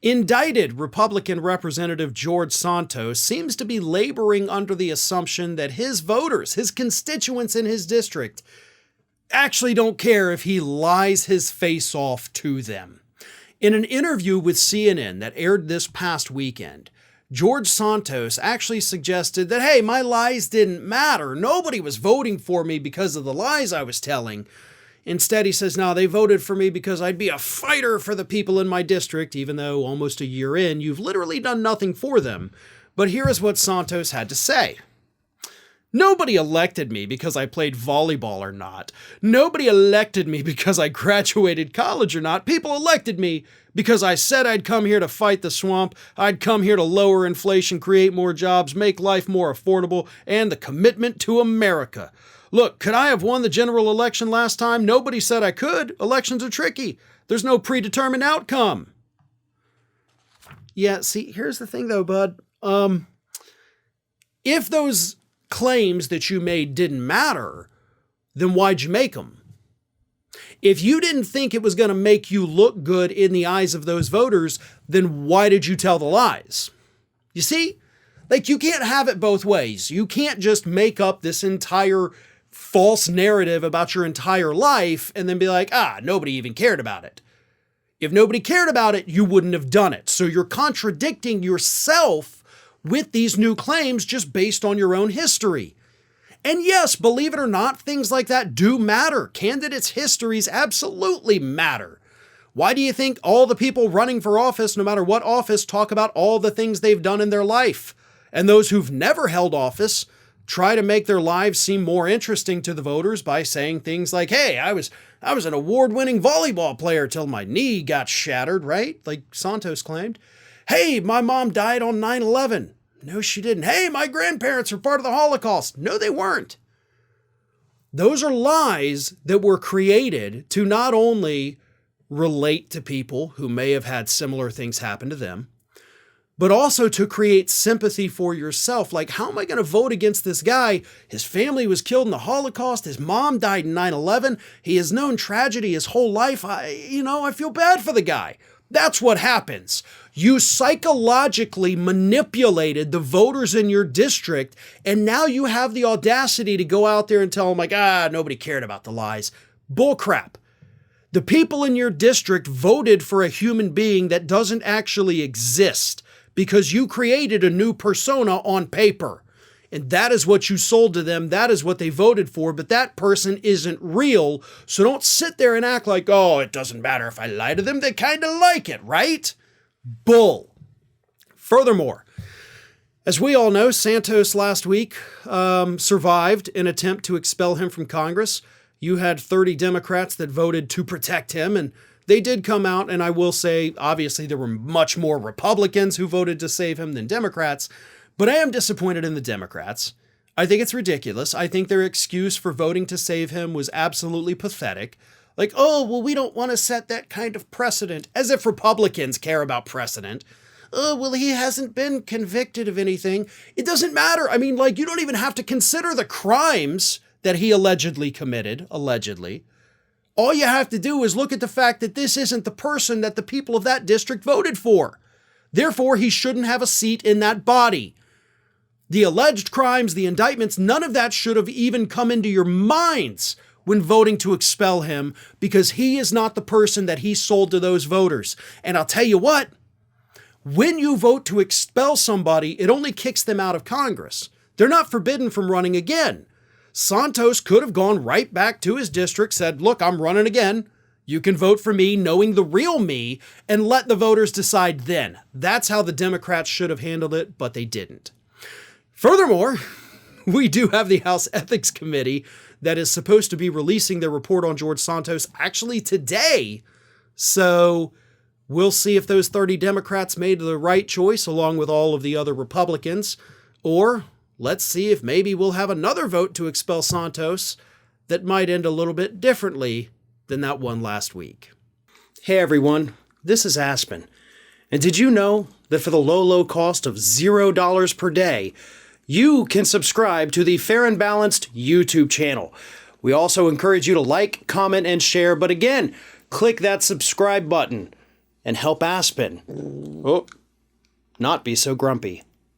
Indicted Republican Representative George Santos seems to be laboring under the assumption that his voters, his constituents in his district, actually don't care if he lies his face off to them. In an interview with CNN that aired this past weekend, George Santos actually suggested that, hey, my lies didn't matter. Nobody was voting for me because of the lies I was telling. Instead, he says, no, they voted for me because I'd be a fighter for the people in my district, even though almost a year in, you've literally done nothing for them. But here is what Santos had to say. Nobody elected me because I played volleyball or not. Nobody elected me because I graduated college or not. People elected me because I said I'd come here to fight the swamp. I'd come here to lower inflation, create more jobs, make life more affordable, and the commitment to America. Look, could I have won the general election last time? Nobody said I could. Elections are tricky. There's no predetermined outcome. Yeah, see, here's the thing though, bud. If those claims that you made didn't matter, then why'd you make them? If you didn't think it was going to make you look good in the eyes of those voters, then why did you tell the lies? You see? Like, you can't have it both ways. You can't just make up this entire false narrative about your entire life and then be like, nobody even cared about it. If nobody cared about it, you wouldn't have done it. So you're contradicting yourself with these new claims just based on your own history. And yes, believe it or not, things like that do matter. Candidates' histories absolutely matter. Why do you think all the people running for office, no matter what office, talk about all the things they've done in their life? And those who've never held office try to make their lives seem more interesting to the voters by saying things like, hey, I was an award-winning volleyball player till my knee got shattered, right? Like Santos claimed. Hey, my mom died on 9/11. No, she didn't. Hey, my grandparents were part of the Holocaust. No, they weren't. Those are lies that were created to not only relate to people who may have had similar things happen to them, but also to create sympathy for yourself. Like, how am I going to vote against this guy? His family was killed in the Holocaust. His mom died in 9/11. He has known tragedy his whole life. I feel bad for the guy. That's what happens. You psychologically manipulated the voters in your district, and now you have the audacity to go out there and tell them, like, nobody cared about the lies. Bullcrap. The people in your district voted for a human being that doesn't actually exist because you created a new persona on paper. And that is what you sold to them. That is what they voted for. But that person isn't real. So don't sit there and act like, it doesn't matter if I lie to them. They kind of like it, right? Bull. Furthermore, as we all know, Santos last week survived an attempt to expel him from Congress. You had 30 Democrats that voted to protect him, and they did come out, and I will say, obviously, there were much more Republicans who voted to save him than Democrats. But I am disappointed in the Democrats. I think it's ridiculous. I think their excuse for voting to save him was absolutely pathetic. Like, we don't want to set that kind of precedent, as if Republicans care about precedent. He hasn't been convicted of anything. It doesn't matter. I mean, you don't even have to consider the crimes that he allegedly committed, allegedly. All you have to do is look at the fact that this isn't the person that the people of that district voted for. Therefore, he shouldn't have a seat in that body. The alleged crimes, the indictments, none of that should have even come into your minds when voting to expel him, because he is not the person that he sold to those voters. And I'll tell you what, when you vote to expel somebody, it only kicks them out of Congress. They're not forbidden from running again. Santos could have gone right back to his district, said, look, I'm running again. You can vote for me knowing the real me, and let the voters decide then. That's how the Democrats should have handled it, but they didn't. Furthermore, we do have the House Ethics Committee that is supposed to be releasing their report on George Santos actually today. So we'll see if those 30 Democrats made the right choice along with all of the other Republicans, or let's see if maybe we'll have another vote to expel Santos that might end a little bit differently than that one last week. Hey everyone, this is Aspen. And did you know that for the low cost of $0 per day, you can subscribe to the Fair and Balanced YouTube channel. We also encourage you to like, comment, and share, but again, click that subscribe button. and help Aspen not be so grumpy.